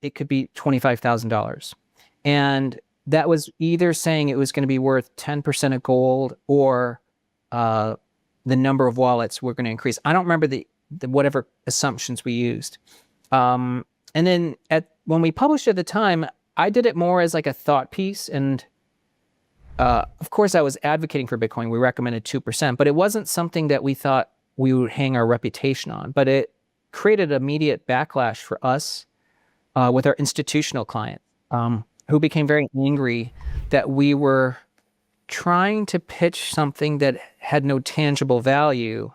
it could be $25,000. And that was either saying it was going to be worth 10% of gold, or the number of wallets were going to increase. I don't remember the whatever assumptions we used. And then when we published at the time, I did it more as like a thought piece. And of course, I was advocating for Bitcoin. We recommended 2%, but it wasn't something that we thought we would hang our reputation on. But it created immediate backlash for us with our institutional clients, who became very angry that we were trying to pitch something that had no tangible value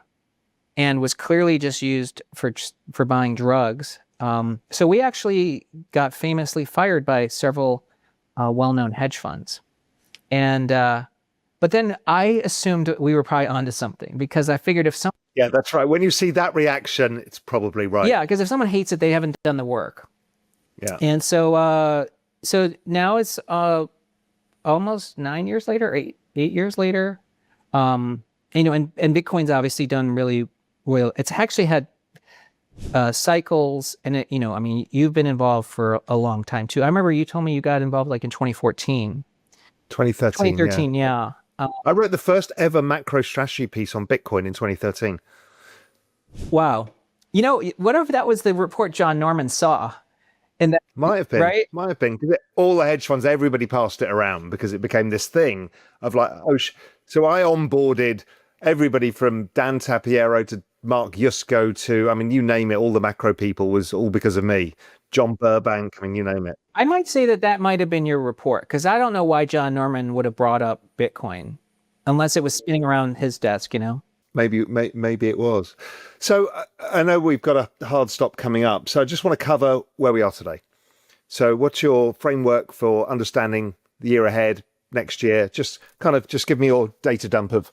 and was clearly just used for buying drugs. So we actually got famously fired by several well-known hedge funds. And but then I assumed we were probably onto something, because I figured if some... Yeah, that's right. When you see that reaction, it's probably right. Yeah, because if someone hates it, they haven't done the work. Yeah. And so so now it's almost 9 years later, eight years later. And Bitcoin's obviously done really well. It's actually had cycles, and you've been involved for a long time too. I remember you told me you got involved like in 2014. 2013, yeah. I wrote the first ever macro strategy piece on Bitcoin in 2013. Wow. Whatever that was, the report John Norman saw. And that might have been, right? Might have been. All the hedge funds, everybody passed it around because it became this thing of like, so I onboarded everybody from Dan Tapiero to Mark Yusko to, you name it, all the macro people was all because of me. John Burbank, you name it. I might say that might have been your report, because I don't know why John Norman would have brought up Bitcoin unless it was spinning around his desk, Maybe it was. So I know we've got a hard stop coming up, so I just want to cover where we are today. So what's your framework for understanding the year ahead, next year? Just give me your data dump of,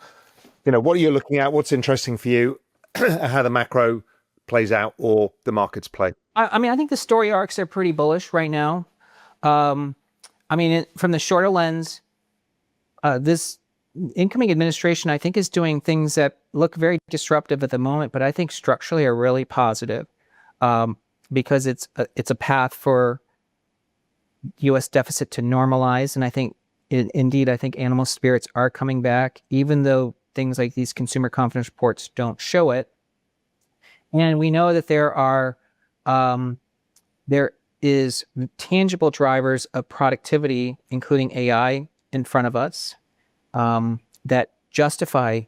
what are you looking at? What's interesting for you? How the macro plays out or the markets play. I think the story arcs are pretty bullish right now. From the shorter lens, this incoming administration, I think, is doing things that look very disruptive at the moment, but I think structurally are really positive, because it's a path for U.S. deficit to normalize. And I think, indeed, animal spirits are coming back, even though things like these consumer confidence reports don't show it. And we know that there is tangible drivers of productivity, including AI, in front of us, that justify,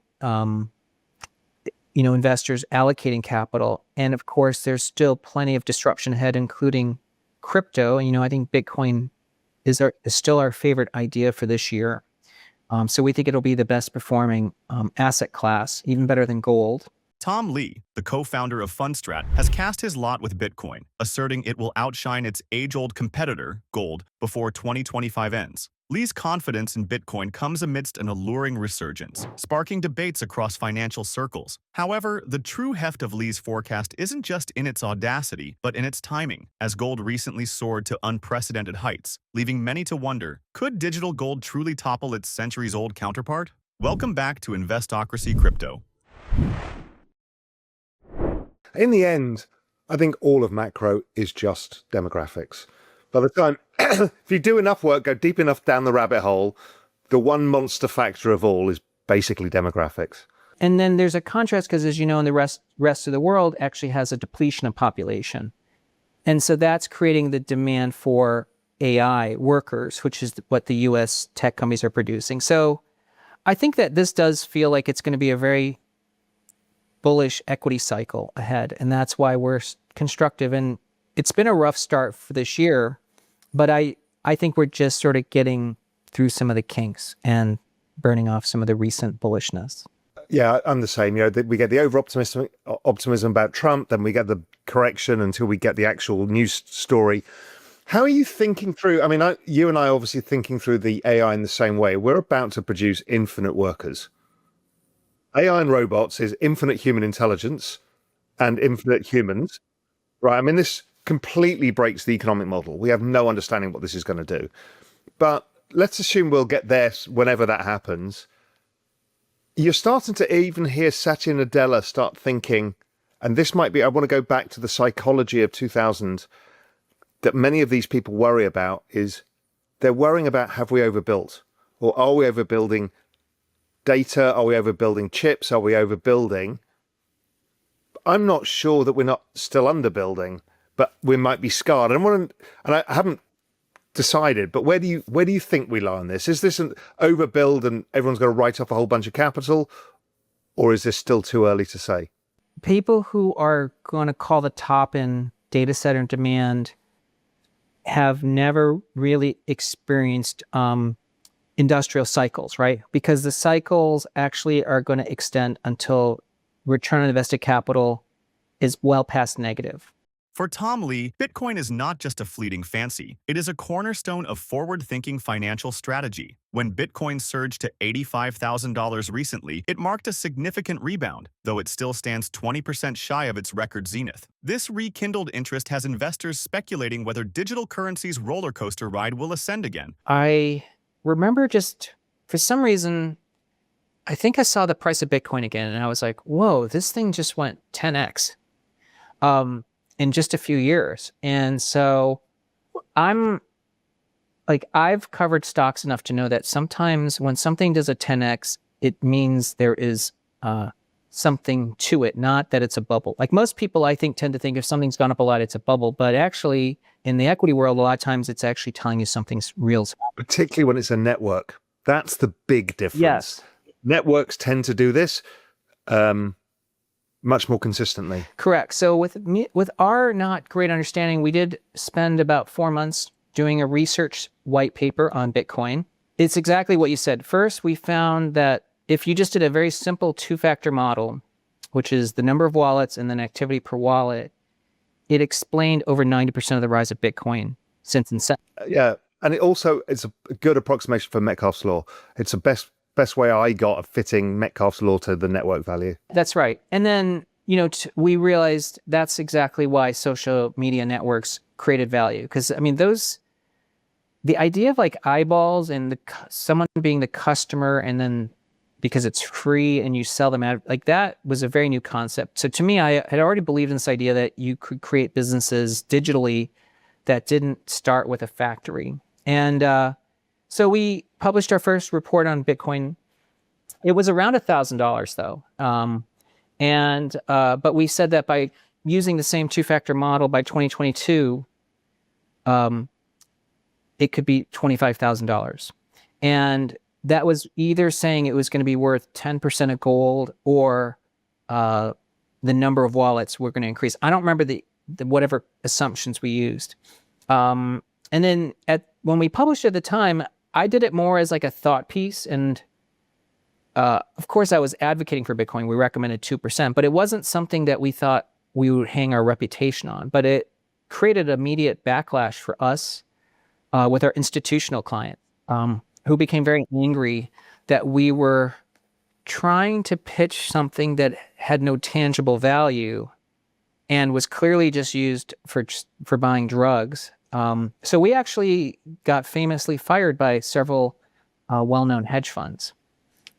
investors allocating capital. And of course, there's still plenty of disruption ahead, including crypto. And, I think Bitcoin is still our favorite idea for this year. So we think it'll be the best performing asset class, even better than gold. Tom Lee, the co-founder of Fundstrat, has cast his lot with Bitcoin, asserting it will outshine its age-old competitor, gold, before 2025 ends. Lee's confidence in Bitcoin comes amidst an alluring resurgence, sparking debates across financial circles. However, the true heft of Lee's forecast isn't just in its audacity, but in its timing, as gold recently soared to unprecedented heights, leaving many to wonder, could digital gold truly topple its centuries-old counterpart? Welcome back to Investocracy Crypto. In the end, I think all of macro is just demographics. By the time, if you do enough work, go deep enough down the rabbit hole, the one monster factor of all is basically demographics. And then there's a contrast, because as you know, in the rest of the world actually has a depletion of population. And so that's creating the demand for AI workers, which is what the US tech companies are producing. So I think that this does feel like it's going to be a very bullish equity cycle ahead. And that's why we're constructive. And it's been a rough start for this year, but I think we're just sort of getting through some of the kinks and burning off some of the recent bullishness. Yeah, I'm the same. We get the optimism about Trump, then we get the correction until we get the actual news story. How are you thinking through? You and I are obviously thinking through the AI in the same way. We're about to produce infinite workers. AI and robots is infinite human intelligence and infinite humans, right? This completely breaks the economic model. We have no understanding what this is going to do. But let's assume we'll get there whenever that happens. You're starting to even hear Satya Nadella start thinking, and this might be, I want to go back to the psychology of 2000. that many of these people worry about is they're worrying about, have we overbuilt? Or are we overbuilding data? Are we overbuilding chips? Are we overbuilding? I'm not sure that we're not still underbuilding, but we might be scarred. And I haven't decided, but where do you think we lie on this? Is this an overbuild and everyone's going to write off a whole bunch of capital, or is this still too early to say? People who are going to call the top in data center demand have never really experienced industrial cycles, right? Because the cycles actually are going to extend until return on invested capital is well past negative. For Tom Lee, Bitcoin is not just a fleeting fancy. It is a cornerstone of forward-thinking financial strategy. When Bitcoin surged to $85,000 recently, it marked a significant rebound, though it still stands 20% shy of its record zenith. This rekindled interest has investors speculating whether digital currency's roller coaster ride will ascend again. I remember just, for some reason, I think I saw the price of Bitcoin again, and I was like, whoa, this thing just went 10x. In just a few years. And so I've covered stocks enough to know that sometimes when something does a 10x, it means there is something to it, not that it's a bubble. Like most people, I think, tend to think if something's gone up a lot, it's a bubble. But actually, in the equity world, a lot of times it's actually telling you something's real. Particularly when it's a network. That's the big difference. Yes. Networks tend to do this. Much more consistently. Correct. So with our not great understanding, we did spend about 4 months doing a research white paper on Bitcoin. It's exactly what you said. First, we found that if you just did a very simple two-factor model, which is the number of wallets and then activity per wallet, it explained over 90% of the rise of Bitcoin since inception. Yeah, and it's a good approximation for Metcalfe's law. It's the best way I got of fitting Metcalfe's law to the network value. That's right. And then, we realized that's exactly why social media networks created value. Because, I mean, the idea of like eyeballs and someone being the customer and then because it's free and you sell them out, like that was a very new concept. So to me, I had already believed in this idea that you could create businesses digitally that didn't start with a factory. And so we published our first report on Bitcoin. It was around $1,000 though. But we said that by using the same two-factor model by 2022, it could be $25,000. And that was either saying it was going to be worth 10% of gold or the number of wallets were going to increase. I don't remember the whatever assumptions we used. And then when we published at the time, I did it more as like a thought piece. And of course, I was advocating for Bitcoin. We recommended 2%, but it wasn't something that we thought we would hang our reputation on. But it created immediate backlash for us with our institutional clients, who became very angry that we were trying to pitch something that had no tangible value and was clearly just used for buying drugs. So we actually got famously fired by several well-known hedge funds.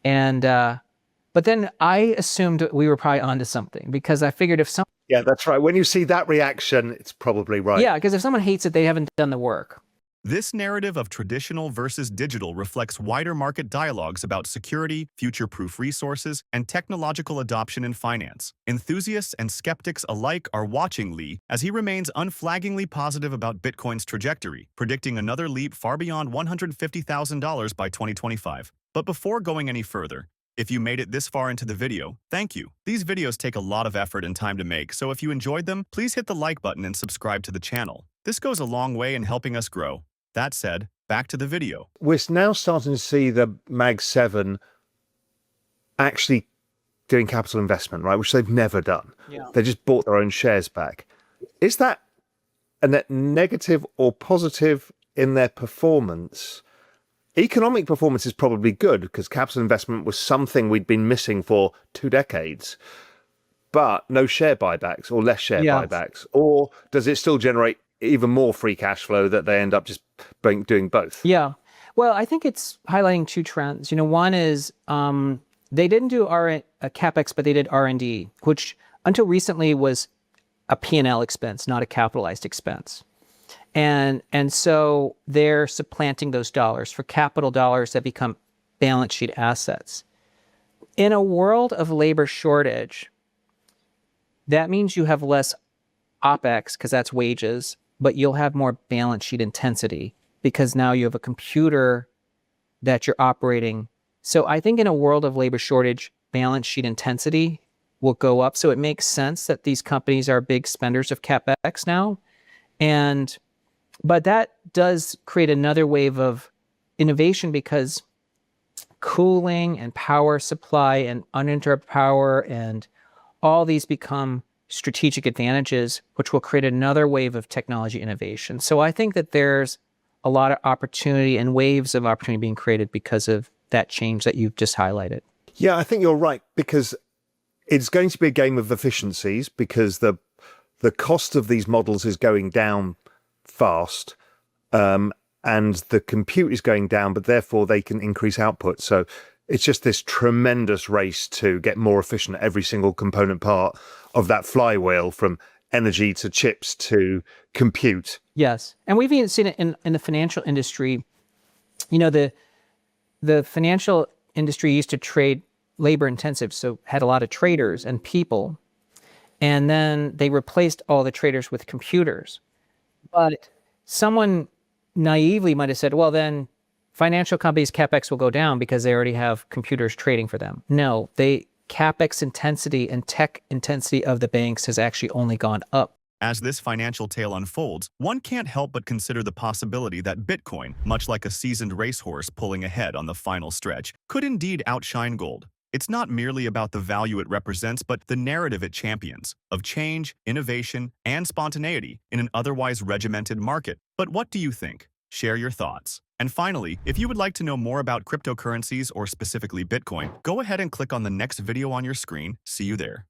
And but then I assumed we were probably onto something because I figured if someone... Yeah, that's right. When you see that reaction, it's probably right. Yeah, because if someone hates it, they haven't done the work. This narrative of traditional versus digital reflects wider market dialogues about security, future-proof resources, and technological adoption in finance. Enthusiasts and skeptics alike are watching Lee as he remains unflaggingly positive about Bitcoin's trajectory, predicting another leap far beyond $150,000 by 2025. But before going any further, if you made it this far into the video, thank you. These videos take a lot of effort and time to make, so if you enjoyed them, please hit the like button and subscribe to the channel. This goes a long way in helping us grow. That said, back to the video. We're now starting to see the Mag 7 actually doing capital investment, right? Which they've never done. Yeah. They just bought their own shares back. Is that a net negative or positive in their performance? Economic performance is probably good because capital investment was something we'd been missing for 2 decades. But no share buybacks or less share buybacks? Or does it still generate even more free cash flow that they end up just doing both? Yeah. Well, I think it's highlighting two trends. One is they didn't do a CapEx, but they did R&D, which until recently was a P&L expense, not a capitalized expense. And so they're supplanting those dollars for capital dollars that become balance sheet assets. In a world of labor shortage, that means you have less OPEX because that's wages, but you'll have more balance sheet intensity because now you have a computer that you're operating. So I think in a world of labor shortage, balance sheet intensity will go up. So it makes sense that these companies are big spenders of CapEx now. But that does create another wave of innovation because cooling and power supply and uninterrupted power and all these become strategic advantages, which will create another wave of technology innovation. So I think that there's a lot of opportunity and waves of opportunity being created because of that change that you've just highlighted. Yeah, I think you're right, because it's going to be a game of efficiencies, because the cost of these models is going down fast, and the compute is going down, but therefore they can increase output. So it's just this tremendous race to get more efficient at every single component part of that flywheel, from energy to chips to compute. Yes. And we've even seen it in the financial industry. You know, the financial industry used to trade labor intensive, so had a lot of traders and people. And then they replaced all the traders with computers. But someone naively might have said, well, then financial companies' CapEx will go down because they already have computers trading for them. No, CapEx intensity and tech intensity of the banks has actually only gone up. As this financial tale unfolds, one can't help but consider the possibility that Bitcoin, much like a seasoned racehorse pulling ahead on the final stretch, could indeed outshine gold. It's not merely about the value it represents, but the narrative it champions of change, innovation, and spontaneity in an otherwise regimented market. But what do you think? Share your thoughts. And finally, if you would like to know more about cryptocurrencies or specifically Bitcoin, go ahead and click on the next video on your screen. See you there.